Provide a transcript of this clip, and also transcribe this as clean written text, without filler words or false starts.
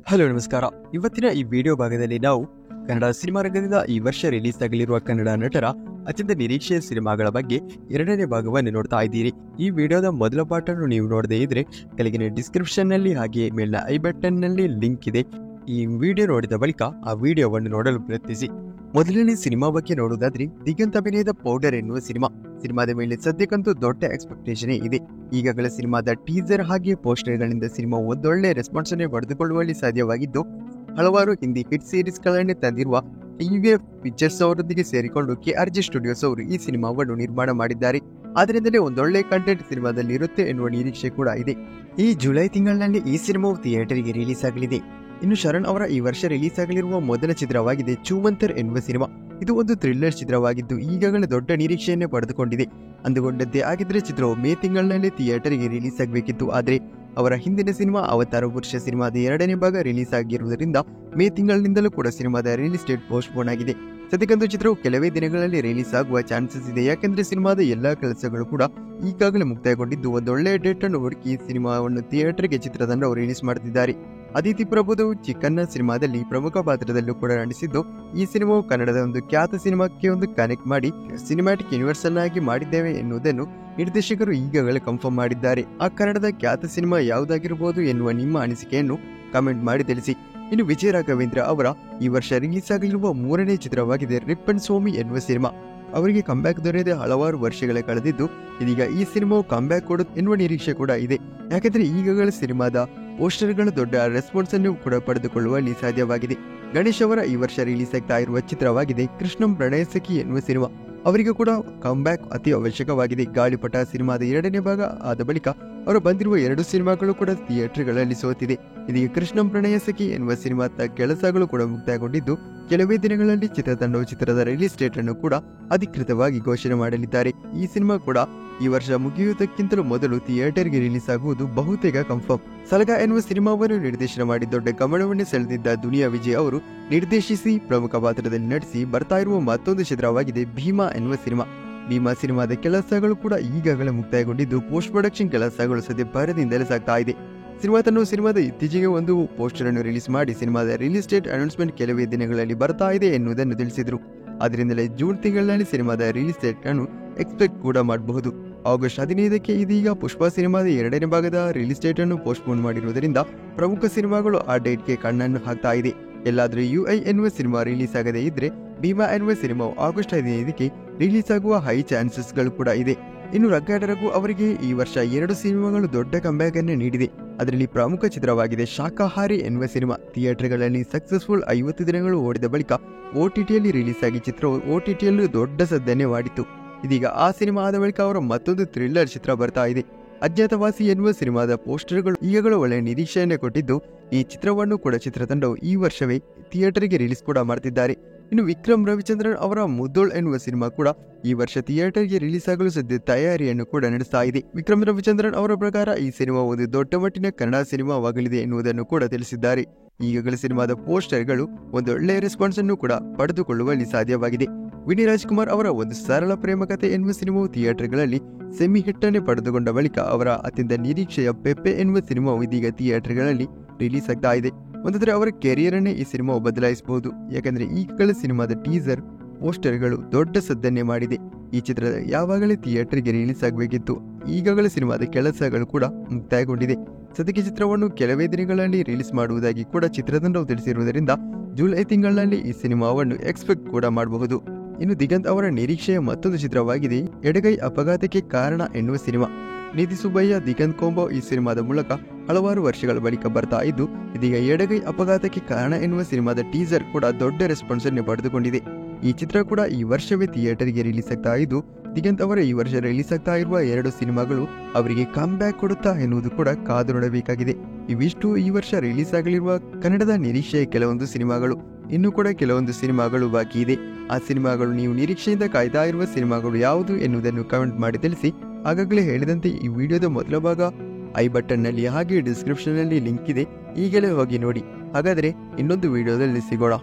Hello ನಮಸ್ಕಾರ. ಇವತ್ತಿನ ಈ ವಿಡಿಯೋ ಭಾಗದಲ್ಲಿ ನಾವು ಕನ್ನಡ ಸಿನಿಮಾ ರಂಗದಿಂದ ಈ ವರ್ಷ ರಿಲೀಸ್ ಆಗಲಿರುವ ಕನ್ನಡ ನಟರ ಅತ್ಯಂತ ನಿರೀಕ್ಷೆಯ ಸಿನಿಮಾಗಳ ಬಗ್ಗೆ ಎರಡನೇ ಭಾಗವನ್ನು ನೋಡ್ತಾ ಇದ್ದೀರಿ. ಈ ವಿಡಿಯೋದ ಮೊದಲ ಪಾರ್ಟ್ ಅನ್ನು ನೀವು ನೋಡದೇ ಇದ್ರೆ ಕೆಳಗಿನ ಡಿಸ್ಕ್ರಿಪ್ಷನ್ ನಲ್ಲಿ ಹಾಗೆ ಮೇಲಿನ ಐ ಬಟನ್ ನಲ್ಲಿ ಲಿಂಕ್ ಇದೆ. ಈ ವಿಡಿಯೋ ನೋಡಿದ ಬಳಿಕ ಆ ವಿಡಿಯೋವನ್ನು ನೋಡಲು ಪ್ರಯತ್ನಿಸಿ. ಮೊದಲನೇ ಸಿನಿಮಾ ಬಗ್ಗೆ ನೋಡುವುದಾದ್ರೆ ದಿಗಂತ್ ಅಭಿನಯದ ಪೌಡರ್ ಎನ್ನುವ ಸಿನಿಮಾದ ಮೇಲೆ ಸದ್ಯಕ್ಕಂತೂ ದೊಡ್ಡ ಎಕ್ಸ್ಪೆಕ್ಟೇಷನ್ ಇದೆ. ಈಗಾಗಲೇ ಸಿನಿಮಾದ ಟೀಸರ್ ಹಾಗೆ ಪೋಸ್ಟರ್ಗಳಿಂದ ಸಿನಿಮಾ ಒಂದೊಳ್ಳೆ ರೆಸ್ಪಾನ್ಸ್ ಅನ್ನು ಪಡೆದುಕೊಳ್ಳುವಲ್ಲಿ ಸಾಧ್ಯವಾಗಿದ್ದು, ಹಲವಾರು ಹಿಂದಿ ಹಿಟ್ ಸೀರೀಸ್ ಗಳನ್ನೇ ತಂದಿರುವ ಟಿವಿಎಫ್ ಪಿಕ್ಚರ್ಸ್ ಅವರೊಂದಿಗೆ ಸೇರಿಕೊಂಡು ಕೆಆರ್ಜಿ ಸ್ಟುಡಿಯೋಸ್ ಅವರು ಈ ಸಿನಿಮಾವನ್ನು ನಿರ್ಮಾಣ ಮಾಡಿದ್ದಾರೆ. ಆದ್ದರಿಂದಲೇ ಒಂದೊಳ್ಳೆ ಕಂಟೆಂಟ್ ಸಿನಿಮಾದಲ್ಲಿ ಇರುತ್ತೆ ಎನ್ನುವ ನಿರೀಕ್ಷೆ ಕೂಡ ಇದೆ. ಈ ಜುಲೈ ತಿಂಗಳಿನಲ್ಲಿ ಈ ಸಿನಿಮಾವು ಥಿಯೇಟರ್ಗೆ ರಿಲೀಸ್ ಆಗಲಿದೆ. ಇನ್ನು ಶರಣ್ ಅವರ ಈ ವರ್ಷ ರಿಲೀಸ್ ಆಗಲಿರುವ ಮೊದಲ ಚಿತ್ರವಾಗಿದೆ ಚೂಮಂತರ್ ಎನ್ನುವ ಸಿನಿಮಾ. ಇದು ಒಂದು ಥ್ರಿಲ್ಲರ್ ಚಿತ್ರವಾಗಿದ್ದು ಈಗಾಗಲೇ ದೊಡ್ಡ ನಿರೀಕ್ಷೆಯನ್ನೇ ಪಡೆದುಕೊಂಡಿದೆ. ಅಂದುಕೊಂಡಂತೆ ಆಗಿದ್ರೆ ಚಿತ್ರವು ಮೇ ತಿಂಗಳಿನಲ್ಲಿ ಥಿಯೇಟರ್ಗೆ ರಿಲೀಸ್ ಆಗಬೇಕಿತ್ತು. ಆದರೆ ಅವರ ಹಿಂದಿನ ಸಿನಿಮಾ ಅವತಾರ ಪುರುಷ ಸಿನಿಮಾದ ಎರಡನೇ ಭಾಗ ರಿಲೀಸ್ ಆಗಿರುವುದರಿಂದ ಮೇ ತಿಂಗಳಿನಿಂದಲೂ ಕೂಡ ಸಿನಿಮಾದ ರಿಲೀಸ್ ಡೇಟ್ ಪೋಸ್ಟ್ಪೋನ್ ಆಗಿದೆ. ಸದ್ಯಕ್ಕಂತೂ ಚಿತ್ರವು ಕೆಲವೇ ದಿನಗಳಲ್ಲಿ ರಿಲೀಸ್ ಆಗುವ ಚಾನ್ಸಸ್ ಇದೆ. ಯಾಕೆಂದ್ರೆ ಸಿನಿಮಾದ ಎಲ್ಲಾ ಕೆಲಸಗಳು ಕೂಡ ಈಗಾಗಲೇ ಮುಕ್ತಾಯಗೊಂಡಿದ್ದು ಒಂದೊಳ್ಳೆ ಡೇಟ್ ಅನ್ನು ಹುಡುಕಿ ಸಿನಿಮಾವನ್ನು ಥಿಯೇಟರ್ಗೆ ಚಿತ್ರತಂಡವು ರಿಲೀಸ್ ಮಾಡುತ್ತಿದ್ದಾರೆ. ಅದಿತಿ ಪ್ರಭುದೇವ್ ಚಿಕ್ಕಣ್ಣ ಸಿನಿಮಾದಲ್ಲಿ ಪ್ರಮುಖ ಪಾತ್ರದಲ್ಲೂ ಕೂಡ ನಟಿಸಿದ್ದು, ಈ ಸಿನಿಮಾವು ಕನ್ನಡದ ಒಂದು ಖ್ಯಾತ ಸಿನಿಮಾಕ್ಕೆ ಒಂದು ಕನೆಕ್ಟ್ ಮಾಡಿ ಸಿನಿಮ್ಯಾಟಿಕ್ ಯೂನಿವರ್ಸ್ ಅನ್ನಾಗಿ ಮಾಡಿದ್ದೇವೆ ಎನ್ನುವುದನ್ನು ನಿರ್ದೇಶಕರು ಈಗಾಗಲೇ ಕನ್ಫರ್ಮ್ ಮಾಡಿದ್ದಾರೆ. ಆ ಕನ್ನಡದ ಖ್ಯಾತ ಸಿನಿಮಾ ಯಾವುದಾಗಿರಬಹುದು ಎನ್ನುವ ನಿಮ್ಮ ಅನಿಸಿಕೆಯನ್ನು ಕಮೆಂಟ್ ಮಾಡಿ ತಿಳಿಸಿ. ಇನ್ನು ವಿಜಯ ರಾಘವೇಂದ್ರ ಅವರ ಈ ವರ್ಷ ರಿಲೀಸ್ ಆಗಲಿರುವ ಮೂರನೇ ಚಿತ್ರವಾಗಿದೆ ರಿಪ್ಪನ್ ಸ್ವಾಮಿ ಎನ್ನುವ ಸಿನಿಮಾ. ಅವರಿಗೆ ಕಂಬ್ಯಾಕ್ ದೊರೆಯದೆ ಹಲವಾರು ವರ್ಷಗಳೇ ಕಳೆದಿದ್ದು, ಇದೀಗ ಈ ಸಿನಿಮಾವು ಕಂಬ್ಯಾಕ್ ಕೊಡುತ್ತೆ ಎನ್ನುವ ನಿರೀಕ್ಷೆ ಕೂಡ ಇದೆ. ಯಾಕೆಂದ್ರೆ ಈಗಾಗಲೇ ಸಿನಿಮಾದ ಪೋಸ್ಟರ್ಗಳ ದೊಡ್ಡ ರೆಸ್ಪಾನ್ಸ್ ಅನ್ನು ಕೂಡ ಪಡೆದುಕೊಳ್ಳುವಲ್ಲಿ ಸಾಧ್ಯವಾಗಿದೆ. ಗಣೇಶ್ ಅವರ ಈ ವರ್ಷ ರಿಲೀಸ್ ಆಗ್ತಾ ಇರುವ ಚಿತ್ರವಾಗಿದೆ ಕೃಷ್ಣಂ ಪ್ರಣಯ ಸಖಿ ಎನ್ನುವ ಸಿನಿಮಾ. ಅವರಿಗೂ ಕೂಡ ಕಂಬ್ಯಾಕ್ ಅತಿ ಅವಶ್ಯಕವಾಗಿದೆ. ಗಾಳಿಪಟ ಸಿನಿಮಾದ ಎರಡನೇ ಭಾಗ ಆದ ಬಳಿಕ ಅವರು ಬಂದಿರುವ ಎರಡು ಸಿನಿಮಾಗಳು ಕೂಡ ಥಿಯೇಟರ್ಗಳಲ್ಲಿ ಸೋತಿದೆ. ಇದೀಗ ಕೃಷ್ಣಂ ಪ್ರಣಯ ಸಖಿ ಎನ್ನುವ ಸಿನಿಮಾದ ಕೆಲಸಗಳು ಕೂಡ ಮುಕ್ತಾಯಗೊಂಡಿದ್ದು, ಕೆಲವೇ ದಿನಗಳಲ್ಲಿ ಚಿತ್ರತಂಡವು ಚಿತ್ರದ ರಿಲೀಸ್ ಡೇಟ್ ಅನ್ನು ಕೂಡ ಅಧಿಕೃತವಾಗಿ ಘೋಷಣೆ ಮಾಡಲಿದ್ದಾರೆ. ಈ ಸಿನಿಮಾ ಕೂಡ ಈ ವರ್ಷ ಮುಗಿಯುವುದಕ್ಕಿಂತಲೂ ಮೊದಲು ಥಿಯೇಟರ್ಗೆ ರಿಲೀಸ್ ಆಗುವುದು ಬಹುತೇಕ ಕನ್ಫರ್ಮ್. ಸಲಗ ಎನ್ನುವ ಸಿನಿಮಾವನ್ನು ನಿರ್ದೇಶನ ಮಾಡಿ ದೊಡ್ಡ ಗಮನವನ್ನೇ ಸೆಳೆದಿದ್ದ ದುನಿಯಾ ವಿಜಯ್ ಅವರು ನಿರ್ದೇಶಿಸಿ ಪ್ರಮುಖ ಪಾತ್ರದಲ್ಲಿ ನಟಿಸಿ ಬರ್ತಾ ಇರುವ ಮತ್ತೊಂದು ಚಿತ್ರವಾಗಿದೆ ಭೀಮಾ ಎನ್ನುವ ಸಿನಿಮಾ. ಭೀಮಾ ಸಿನಿಮಾದ ಕೆಲಸಗಳು ಕೂಡ ಈಗಾಗಲೇ ಮುಕ್ತಾಯಗೊಂಡಿದ್ದು, ಪೋಸ್ಟ್ ಪ್ರೊಡಕ್ಷನ್ ಕೆಲಸಗಳು ಸದ್ಯ ಭರದಿಂದಲೇ ಸಾಗ್ತಾ ಇದೆ. ಸಿನಿಮಾದ ಇತ್ತೀಚೆಗೆ ಒಂದು ಪೋಸ್ಟರ್ ಅನ್ನು ರಿಲೀಸ್ ಮಾಡಿ ಸಿನಿಮಾದ ರಿಲೀಸ್ ಡೇಟ್ ಅನೌನ್ಸ್ಮೆಂಟ್ ಕೆಲವೇ ದಿನಗಳಲ್ಲಿ ಬರ್ತಾ ಇದೆ ಎನ್ನುವುದನ್ನು ತಿಳಿಸಿದ್ರು. ಅದರಿಂದಲೇ ಜೂನ್ ತಿಂಗಳಿನಲ್ಲಿ ಸಿನಿಮಾದ ರಿಲೀಸ್ ಡೇಟ್ ಅನ್ನು ಎಕ್ಸ್ಪೆಕ್ಟ್ ಕೂಡ ಮಾಡಬಹುದು. ಆಗಸ್ಟ್ 15ಕ್ಕೆ ಇದೀಗ ಪುಷ್ಪ ಸಿನಿಮಾದ ಎರಡನೇ ಭಾಗದ ರಿಲೀಸ್ ಡೇಟ್ ಅನ್ನು ಪೋಸ್ಟ್ಪೋನ್ ಮಾಡಿರುವುದರಿಂದ ಪ್ರಮುಖ ಸಿನಿಮಾಗಳು ಆ ಡೇಟ್ಗೆ ಕಣ್ಣನ್ನು ಹಾಕ್ತಾ ಇದೆ. ಎಲ್ಲಾದ್ರೂ ಯುಐ ಎನ್ನುವ ಸಿನಿಮಾ ರಿಲೀಸ್ ಆಗದೇ ಇದ್ರೆ ಭೀಮಾ ಎನ್ನುವ ಸಿನಿಮಾವು ಆಗಸ್ಟ್ 15ಕ್ಕೆ ರಿಲೀಸ್ ಆಗುವ ಹೈ ಚಾನ್ಸಸ್ಗಳು ಕೂಡ ಇದೆ. ಇನ್ನು ರಗ್ಗಾಟ ರಘು ಅವರಿಗೆ ಈ ವರ್ಷ ಎರಡು ಸಿನಿಮಾಗಳು ದೊಡ್ಡ ಕಂಬ್ಯಾಕ್ ಅನ್ನು ನೀಡಿದೆ. ಅದರಲ್ಲಿ ಪ್ರಮುಖ ಚಿತ್ರವಾಗಿದೆ ಶಾಕಾಹಾರಿ ಎನ್ನುವ ಸಿನಿಮಾ. ಥಿಯೇಟರ್ಗಳಲ್ಲಿ ಸಕ್ಸಸ್ಫುಲ್ 50 ದಿನಗಳು ಓಡಿದ ಬಳಿಕ OTTಯಲ್ಲಿ ರಿಲೀಸ್ ಆಗಿ ಚಿತ್ರವು OTTಯಲ್ಲೂ ದೊಡ್ಡ ಸದ್ದನ್ನೇ ಮಾಡಿತ್ತು. ಇದೀಗ ಆ ಸಿನಿಮಾ ಆದ ಬಳಿಕ ಅವರ ಮತ್ತೊಂದು ಥ್ರಿಲ್ಲರ್ ಚಿತ್ರ ಬರ್ತಾ ಇದೆ. ಅಜ್ಞಾತವಾಸಿ ಎನ್ನುವ ಸಿನಿಮಾದ ಪೋಸ್ಟರ್ಗಳು ಈಗಾಗಲೇ ಒಳ್ಳೆಯ ನಿರೀಕ್ಷೆಯನ್ನೇ ಕೊಟ್ಟಿದ್ದು, ಈ ಚಿತ್ರವನ್ನು ಕೂಡ ಚಿತ್ರತಂಡವು ಈ ವರ್ಷವೇ ಥಿಯೇಟರ್ಗೆ ರಿಲೀಸ್ ಕೂಡ ಮಾಡ್ತಿದ್ದಾರೆ. ಇನ್ನು ವಿಕ್ರಮ್ ರವಿಚಂದ್ರನ್ ಅವರ ಮುದ್ದೋಳ್ ಎನ್ನುವ ಸಿನಿಮಾ ಕೂಡ ಈ ವರ್ಷ ಥಿಯೇಟರ್ಗೆ ರಿಲೀಸ್ ಆಗಲು ಸದ್ಯ ತಯಾರಿಯನ್ನು ಕೂಡ ನಡೆಸ್ತಾ ಇದೆ. ವಿಕ್ರಮ್ ರವಿಚಂದ್ರನ್ ಅವರ ಪ್ರಕಾರ ಈ ಸಿನಿಮಾ ಒಂದು ದೊಡ್ಡ ಮಟ್ಟಿನ ಕನ್ನಡ ಸಿನಿಮಾವಾಗಲಿದೆ ಎನ್ನುವುದನ್ನು ಕೂಡ ತಿಳಿಸಿದ್ದಾರೆ. ಈಗಾಗಲೇ ಸಿನಿಮಾದ ಪೋಸ್ಟರ್ಗಳು ಒಂದು ಒಳ್ಳೆಯ ರೆಸ್ಪಾನ್ಸ್ ಅನ್ನು ಕೂಡ ಪಡೆದುಕೊಳ್ಳುವಲ್ಲಿ ಸಾಧ್ಯವಾಗಿದೆ. ವಿನಯ್ ರಾಜ್ಕುಮಾರ್ ಅವರ ಒಂದು ಸರಳ ಪ್ರೇಮ ಕಥೆ ಎನ್ನುವ ಸಿನಿಮಾವು ಥಿಯೇಟರ್ಗಳಲ್ಲಿ ಸೆಮಿ ಹಿಟ್ಟನ್ನೇ ಪಡೆದುಕೊಂಡ ಬಳಿಕ ಅವರ ಅತ್ಯಂತ ನಿರೀಕ್ಷೆಯ ಪೆಪ್ಪೆ ಎನ್ನುವ ಸಿನಿಮಾವು ಇದೀಗ ಥಿಯೇಟರ್ಗಳಲ್ಲಿ ರಿಲೀಸ್ ಆಗ್ತಾ ಇದೆ. ಒಂದಾದ್ರೆ ಅವರ ಕೆರಿಯರ್ ಅನ್ನೇ ಈ ಸಿನಿಮಾವು ಬದಲಾಯಿಸಬಹುದು. ಯಾಕಂದ್ರೆ ಈಗಲೇ ಸಿನಿಮಾದ ಟೀಸರ್ ಪೋಸ್ಟರ್ಗಳು ದೊಡ್ಡ ಸದ್ದನ್ನೇ ಮಾಡಿದೆ. ಈ ಚಿತ್ರ ಯಾವಾಗಲೇ ಥಿಯೇಟರ್ಗೆ ರಿಲೀಸ್ ಆಗಬೇಕಿತ್ತು. ಈಗಾಗಲೇ ಸಿನಿಮಾದ ಕೆಲಸಗಳು ಕೂಡ ಮುಕ್ತಾಯಗೊಂಡಿದೆ. ಸದ್ಯಕ್ಕೆ ಚಿತ್ರವನ್ನು ಕೆಲವೇ ದಿನಗಳಲ್ಲಿ ರಿಲೀಸ್ ಮಾಡುವುದಾಗಿ ಕೂಡ ಚಿತ್ರತಂಡವು ತಿಳಿಸಿರುವುದರಿಂದ ಜುಲೈ ತಿಂಗಳಿನಲ್ಲಿ ಈ ಸಿನಿಮಾವನ್ನು ಎಕ್ಸ್ಪೆಕ್ಟ್ ಕೂಡ ಮಾಡಬಹುದು. ಇನ್ನು ದಿಗಂತ್ ಅವರ ನಿರೀಕ್ಷೆಯ ಮತ್ತೊಂದು ಚಿತ್ರವಾಗಿದೆ ಎಡಗೈ ಅಪಘಾತಕ್ಕೆ ಕಾರಣ ಎನ್ನುವ ಸಿನಿಮಾ. ನಿಧಿ ಸುಬ್ಬಯ್ಯ ದಿಗಂತ್ ಕಾಂಬೋ ಈ ಸಿನಿಮಾದ ಮೂಲಕ ಹಲವಾರು ವರ್ಷಗಳ ಬಳಿಕ ಬರ್ತಾ ಇದ್ದು, ಇದೀಗ ಎಡಗೈ ಅಪಘಾತಕ್ಕೆ ಕಾರಣ ಎನ್ನುವ ಸಿನಿಮಾದ ಟೀಸರ್ ಕೂಡ ದೊಡ್ಡ ರೆಸ್ಪಾನ್ಸ್ ಅನ್ನು ಪಡೆದುಕೊಂಡಿದೆ. ಈ ಚಿತ್ರ ಕೂಡ ಈ ವರ್ಷವೇ ಥಿಯೇಟರ್ಗೆ ರಿಲೀಸ್ ಆಗ್ತಾ ಇದ್ದು, ದಿಗಂತ್ ಅವರ ಈ ವರ್ಷ ರಿಲೀಸ್ ಆಗ್ತಾ ಇರುವ ಎರಡು ಸಿನಿಮಾಗಳು ಅವರಿಗೆ ಕಮ್ ಬ್ಯಾಕ್ ಕೊಡುತ್ತಾ ಎನ್ನುವುದು ಕೂಡ ಕಾದು ನೋಡಬೇಕಾಗಿದೆ. ಇವಿಷ್ಟು ಈ ವರ್ಷ ರಿಲೀಸ್ ಆಗಲಿರುವ ಕನ್ನಡದ ನಿರೀಕ್ಷೆಯ ಕೆಲವೊಂದು ಸಿನಿಮಾಗಳು. ಇನ್ನು ಕೂಡ ಕೆಲವೊಂದು ಸಿನಿಮಾಗಳು ಬಾಕಿ ಇದೆ. ಆ ಸಿನಿಮಾಗಳು ನೀವು ನಿರೀಕ್ಷೆಯಿಂದ ಕಾಯ್ತಾ ಇರುವ ಸಿನಿಮಾಗಳು ಯಾವುದು ಎನ್ನುವುದನ್ನು ಕಮೆಂಟ್ ಮಾಡಿ ತಿಳಿಸಿ. ಆಗಾಗಲೇ ಹೇಳಿದಂತೆ ಈ ವಿಡಿಯೋದ ಮೊದಲ ಭಾಗ ಐ ಬಟನ್ ನಲ್ಲಿ ಹಾಗೆ ಡಿಸ್ಕ್ರಿಪ್ಷನ್ ನಲ್ಲಿ ಲಿಂಕ್ ಇದೆ, ಈಗಲೇ ಹೋಗಿ ನೋಡಿ. ಹಾಗಾದ್ರೆ ಇನ್ನೊಂದು ವಿಡಿಯೋದಲ್ಲಿ ಸಿಗೋಣ.